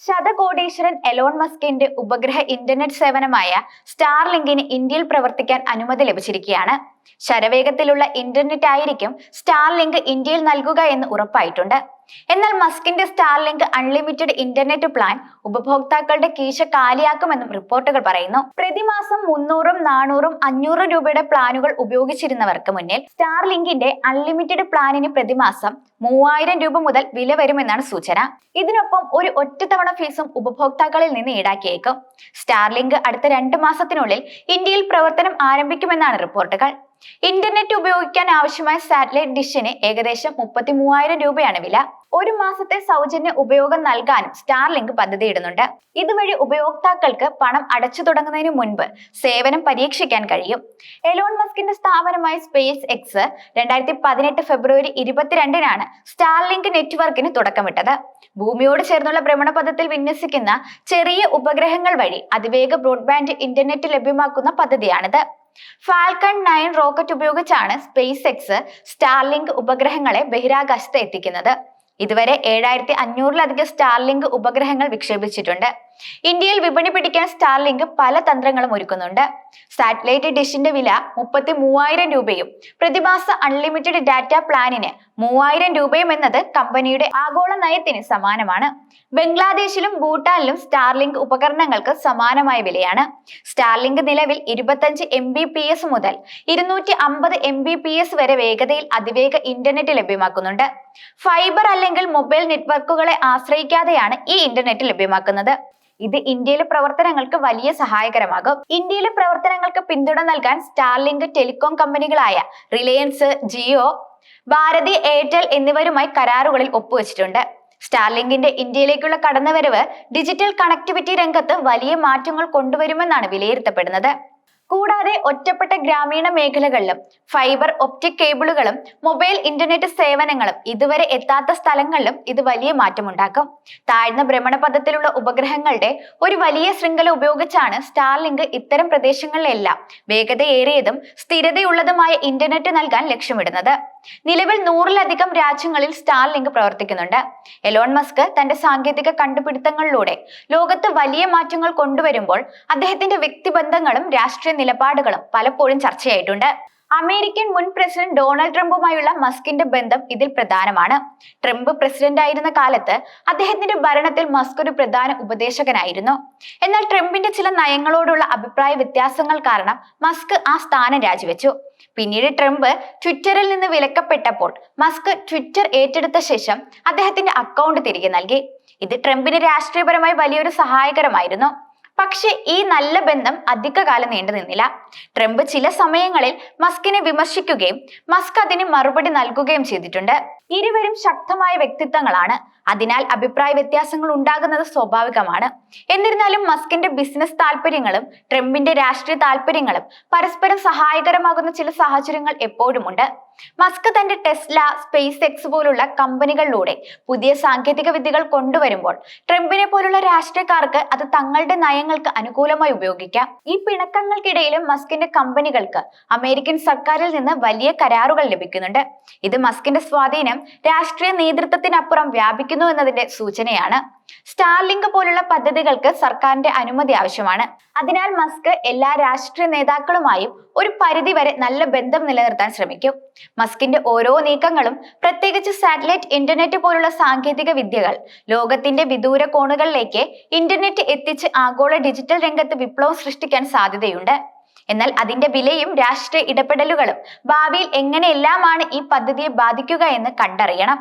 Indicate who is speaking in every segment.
Speaker 1: ശതകോടീശ്വരൻ Elon മസ്കിന്റെ ഉപഗ്രഹ internet സേവനമായ സ്റ്റാർലിങ്കിന് ഇന്ത്യയിൽ പ്രവർത്തിക്കാൻ അനുമതി ലഭിച്ചിരിക്കുകയാണ്. ശരവേഗത്തിലുള്ള ഇന്റർനെറ്റ് ആയിരിക്കും സ്റ്റാർലിങ്ക് ഇന്ത്യയിൽ നൽകുക എന്ന് ഉറപ്പായിട്ടുണ്ട്. എന്നാൽ മസ്കിന്റെ സ്റ്റാർലിങ്ക് അൺലിമിറ്റഡ് ഇന്റർനെറ്റ് പ്ലാൻ ഉപഭോക്താക്കളുടെ കീശ കാലിയാക്കുമെന്നും റിപ്പോർട്ടുകൾ പറയുന്നു. പ്രതിമാസം 300, 400, 500 രൂപയുടെ പ്ലാനുകൾ ഉപയോഗിച്ചിരുന്നവർക്ക് മുന്നിൽ സ്റ്റാർലിങ്കിന്റെ അൺലിമിറ്റഡ് പ്ലാനിന് പ്രതിമാസം 3000 രൂപ മുതൽ വില വരുമെന്നാണ് സൂചന. ഇതിനൊപ്പം ഒരു ഒറ്റത്തവണ ഫീസും ഉപഭോക്താക്കളിൽ നിന്ന് ഈടാക്കിയേക്കും. സ്റ്റാർലിങ്ക് അടുത്ത 2 മാസത്തിനുള്ളിൽ ഇന്ത്യയിൽ പ്രവർത്തനം ആരംഭിക്കുമെന്നാണ് റിപ്പോർട്ടുകൾ. ഇന്റർനെറ്റ് ഉപയോഗിക്കാൻ ആവശ്യമായ സാറ്റലൈറ്റ് ഡിഷിന് ഏകദേശം 33,000 രൂപയാണ് വില. 1 മാസത്തെ സൗജന്യ ഉപയോഗം നൽകാനും സ്റ്റാർലിങ്ക് പദ്ധതിയിടുന്നുണ്ട്. ഇതുവഴി ഉപയോക്താക്കൾക്ക് പണം അടച്ചു തുടങ്ങുന്നതിന് മുൻപ് സേവനം പരീക്ഷിക്കാൻ കഴിയും. എലോൺ മസ്കിന്റെ സ്ഥാപനമായ സ്പേസ് എക്സ് 2018 ഫെബ്രുവരി 22-നാണ് സ്റ്റാർലിങ്ക് നെറ്റ്വർക്കിന് തുടക്കമിട്ടത്. ഭൂമിയോട് ചേർന്നുള്ള ഭ്രമണപഥത്തിൽ വിന്യസിക്കുന്ന ചെറിയ ഉപഗ്രഹങ്ങൾ വഴി അതിവേഗ ബ്രോഡ്ബാൻഡ് ഇന്റർനെറ്റ് ലഭ്യമാക്കുന്ന പദ്ധതിയാണിത്. ഫാൽക്കൺ 9 റോക്കറ്റ് ഉപയോഗിച്ചാണ് സ്പേസ് എക്സ് സ്റ്റാർലിങ്ക് ഉപഗ്രഹങ്ങളെ ബഹിരാകാശത്ത് എത്തിക്കുന്നത്. ഇതുവരെ 7500-ലധികം സ്റ്റാർലിങ്ക് ഉപഗ്രഹങ്ങൾ വിക്ഷേപിച്ചിട്ടുണ്ട്. ഇന്ത്യയിൽ വിപണി പിടിക്കാൻ സ്റ്റാർലിങ്ക് പല തന്ത്രങ്ങളും ഒരുക്കുന്നുണ്ട്. സാറ്റലൈറ്റ് ഡിഷിന്റെ വില 33,000 രൂപയും പ്രതിമാസ അൺലിമിറ്റഡ് ഡാറ്റ പ്ലാനിന് 3000 രൂപയും എന്നത് കമ്പനിയുടെ ആഗോള നയത്തിന് സമാനമാണ്. ബംഗ്ലാദേശിലും ഭൂട്ടാനിലും സ്റ്റാർലിങ്ക് ഉപകരണങ്ങൾക്ക് സമാനമായ വിലയാണ്. സ്റ്റാർലിങ്ക് നിലവിൽ 25 Mbps മുതൽ 250 Mbps വരെ വേഗതയിൽ അതിവേഗ ഇന്റർനെറ്റ് ലഭ്യമാക്കുന്നുണ്ട്. ഫൈബർ അല്ലെങ്കിൽ മൊബൈൽ നെറ്റ്വർക്കുകളെ ആശ്രയിക്കാതെയാണ് ഈ ഇന്റർനെറ്റ് ലഭ്യമാക്കുന്നത്. ഇത് ഇന്ത്യയിലെ പ്രവർത്തനങ്ങൾക്ക് വലിയ സഹായകരമാകും. ഇന്ത്യയിലെ പ്രവർത്തനങ്ങൾക്ക് പിന്തുണ നൽകാൻ സ്റ്റാർലിങ്ക് ടെലികോം കമ്പനികളായ റിലയൻസ്, ജിയോ, ഭാരതി എയർടെൽ എന്നിവരുമായി കരാറുകളിൽ ഒപ്പുവെച്ചിട്ടുണ്ട്. സ്റ്റാർലിങ്കിന്റെ ഇന്ത്യയിലേക്കുള്ള കടന്നുവരവ് ഡിജിറ്റൽ കണക്ടിവിറ്റി രംഗത്ത് വലിയ മാറ്റങ്ങൾ കൊണ്ടുവരുമെന്നാണ് വിലയിരുത്തപ്പെടുന്നത്. കൂടാതെ ഒറ്റപ്പെട്ട ഗ്രാമീണ മേഖലകളിലും ഫൈബർ ഒപ്റ്റിക് കേബിളുകളും മൊബൈൽ ഇന്റർനെറ്റ് സേവനങ്ങളും ഇതുവരെ എത്താത്ത സ്ഥലങ്ങളിലും ഇത് വലിയ മാറ്റമുണ്ടാക്കും. താഴ്ന്ന ഭ്രമണപഥത്തിലുള്ള ഉപഗ്രഹങ്ങളുടെ ഒരു വലിയ ശൃംഖല ഉപയോഗിച്ചാണ് സ്റ്റാർലിങ്ക് ഇത്തരം പ്രദേശങ്ങളിലെല്ലാം വേഗതയേറിയതും സ്ഥിരതയുള്ളതുമായ ഇന്റർനെറ്റ് നൽകാൻ ലക്ഷ്യമിടുന്നത്. നിലവിൽ 100-ലധികം രാജ്യങ്ങളിൽ സ്റ്റാർലിങ്ക് പ്രവർത്തിക്കുന്നുണ്ട്. എലോൺ മസ്ക് തന്റെ സാങ്കേതിക കണ്ടുപിടുത്തങ്ങളിലൂടെ ലോകത്ത് വലിയ മാറ്റങ്ങൾ കൊണ്ടുവരുമ്പോൾ അദ്ദേഹത്തിന്റെ വ്യക്തിബന്ധങ്ങളും രാഷ്ട്രീയ നിലപാടുകളും പലപ്പോഴും ചർച്ചയായിട്ടുണ്ട്. അമേരിക്കൻ മുൻ പ്രസിഡന്റ് ഡൊണാൾഡ് ട്രംപുമായുള്ള മസ്കിന്റെ ബന്ധം ഇതിൽ പ്രധാനമാണ്. ട്രംപ് പ്രസിഡന്റ് ആയിരുന്ന കാലത്ത് അദ്ദേഹത്തിന്റെ ഭരണത്തിൽ മസ്ക് ഒരു പ്രധാന ഉപദേശകനായിരുന്നു. എന്നാൽ ട്രംപിന്റെ ചില നയങ്ങളോടുള്ള അഭിപ്രായ വ്യത്യാസങ്ങൾ കാരണം മസ്ക് ആ സ്ഥാനം രാജിവെച്ചു. പിന്നീട് ട്രംപ് ട്വിറ്ററിൽ നിന്ന് വിലക്കപ്പെട്ടപ്പോൾ മസ്ക് ട്വിറ്റർ ഏറ്റെടുത്ത ശേഷം അദ്ദേഹത്തിന്റെ അക്കൗണ്ട് തിരികെ നൽകി. ഇത് ട്രംപിന് രാഷ്ട്രീയപരമായി വലിയൊരു സഹായകരമായിരുന്നു. പക്ഷെ ഈ നല്ല ബന്ധം അധികകാലം നീണ്ടു നിന്നില്ല. ട്രംപ് ചില സമയങ്ങളിൽ മസ്കിനെ വിമർശിക്കുകയും മസ്ക് അതിന് മറുപടി നൽകുകയും ചെയ്തിട്ടുണ്ട്. ഇരുവരും ശക്തമായ വ്യക്തിത്വങ്ങളാണ്. അതിനാൽ അഭിപ്രായ വ്യത്യാസങ്ങൾ ഉണ്ടാകുന്നത് സ്വാഭാവികമാണ്. എന്നിരുന്നാലും മസ്കിന്റെ ബിസിനസ് താല്പര്യങ്ങളും ട്രംപിന്റെ രാഷ്ട്രീയ താല്പര്യങ്ങളും പരസ്പരം സഹായകരമാകുന്ന ചില സാഹചര്യങ്ങൾ എപ്പോഴുമുണ്ട്. മസ്ക് തന്റെ ടെസ്ല, സ്പേസ് എക്സ് പോലുള്ള കമ്പനികളിലൂടെ പുതിയ സാങ്കേതിക വിദ്യകൾ കൊണ്ടുവരുമ്പോൾ ട്രംപിനെ പോലുള്ള രാഷ്ട്രീയക്കാർക്ക് അത് തങ്ങളുടെ നയങ്ങൾക്ക് അനുകൂലമായി ഉപയോഗിക്കാം. ഈ പിണക്കങ്ങൾക്കിടയിലും മസ്കിന്റെ കമ്പനികൾക്ക് അമേരിക്കൻ സർക്കാരിൽ നിന്ന് വലിയ കരാറുകൾ ലഭിക്കുന്നുണ്ട്. ഇത് മസ്കിന്റെ സ്വാധീനം രാഷ്ട്രീയ നേതൃത്വത്തിനപ്പുറം വ്യാപിക്കുന്നു എന്നതിന്റെ സൂചനയാണ്. സ്റ്റാർലിങ്ക് പോലുള്ള പദ്ധതികൾക്ക് സർക്കാരിന്റെ അനുമതി ആവശ്യമാണ്. അതിനാൽ മസ്ക് എല്ലാ രാഷ്ട്രീയ നേതാക്കളുമായും ഒരു പരിധിവരെ നല്ല ബന്ധം നിലനിർത്താൻ ശ്രമിക്കും. മസ്കിന്റെ ഓരോ നീക്കങ്ങളും, പ്രത്യേകിച്ച് സാറ്റലൈറ്റ് ഇന്റർനെറ്റ് പോലുള്ള സാങ്കേതിക വിദ്യകൾ ലോകത്തിന്റെ വിദൂര കോണുകളിലേക്ക് ഇന്റർനെറ്റ് എത്തിച്ച് ആഗോള ഡിജിറ്റൽ രംഗത്ത് വിപ്ലവം സൃഷ്ടിക്കാൻ സാധ്യതയുണ്ട്. എന്നാൽ അതിന്റെ വിലയും രാഷ്ട്രീയ ഇടപെടലുകളും ഭാവിയിൽ എങ്ങനെയെല്ലാമാണ് ഈ പദ്ധതിയെ ബാധിക്കുക എന്ന് കണ്ടറിയണം.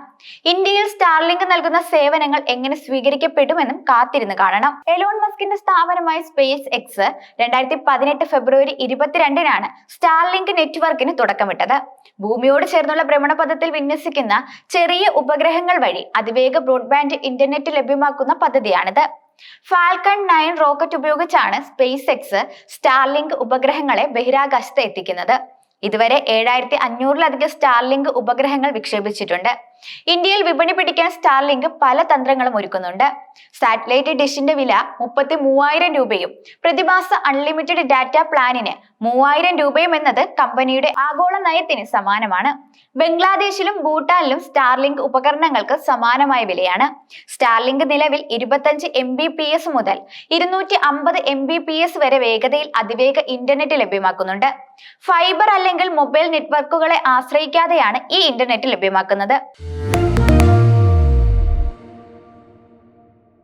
Speaker 1: ഇന്ത്യയിൽ സ്റ്റാർലിങ്ക് നൽകുന്ന സേവനങ്ങൾ എങ്ങനെ സ്വീകരിക്കപ്പെടുമെന്നും കാത്തിരുന്ന് കാണണം. എലോൺ മസ്കിന്റെ സ്ഥാപനമായ സ്പേസ് എക്സ് 2018 ഫെബ്രുവരി 22-നാണ് സ്റ്റാർലിങ്ക് നെറ്റ്വർക്കിന് തുടക്കമിട്ടത്. ഭൂമിയോട് ചേർന്നുള്ള ഭ്രമണപഥത്തിൽ വിന്യസിക്കുന്ന ചെറിയ ഉപഗ്രഹങ്ങൾ വഴി അതിവേഗ ബ്രോഡ്ബാൻഡ് ഇന്റർനെറ്റ് ലഭ്യമാക്കുന്ന പദ്ധതിയാണിത്. ഫാൽക്കൺ 9 റോക്കറ്റ് ഉപയോഗിച്ചാണ് സ്പേസ് എക്സ് സ്റ്റാർലിങ്ക് ഉപഗ്രഹങ്ങളെ ബഹിരാകാശത്ത് എത്തിക്കുന്നത്. ഇതുവരെ 7500-ലധികം സ്റ്റാർലിങ്ക് ഉപഗ്രഹങ്ങൾ വിക്ഷേപിച്ചിട്ടുണ്ട്. ഇന്ത്യയിൽ വിപണി പിടിക്കാൻ സ്റ്റാർലിങ്ക് പല തന്ത്രങ്ങളും ഒരുക്കുന്നുണ്ട്. സാറ്റലൈറ്റ് ഡിഷിന്റെ വില 33,000 രൂപയും പ്രതിമാസ അൺലിമിറ്റഡ് ഡാറ്റ പ്ലാനിന് 3,000 രൂപയും എന്നത് കമ്പനിയുടെ ആഗോള നയത്തിന് സമാനമാണ്. ബംഗ്ലാദേശിലും ഭൂട്ടാനിലും സ്റ്റാർലിങ്ക് ഉപകരണങ്ങൾക്ക് സമാനമായ വിലയാണ്. സ്റ്റാർലിങ്ക് നിലവിൽ 25 MBPS മുതൽ 250 MBPS വരെ വേഗതയിൽ അതിവേഗ ഇന്റർനെറ്റ് ലഭ്യമാക്കുന്നുണ്ട്. ഫൈബർ അല്ലെങ്കിൽ മൊബൈൽ നെറ്റ്വർക്കുകളെ ആശ്രയിക്കാതെയാണ് ഈ ഇന്റർനെറ്റ് ലഭ്യമാക്കുന്നത്.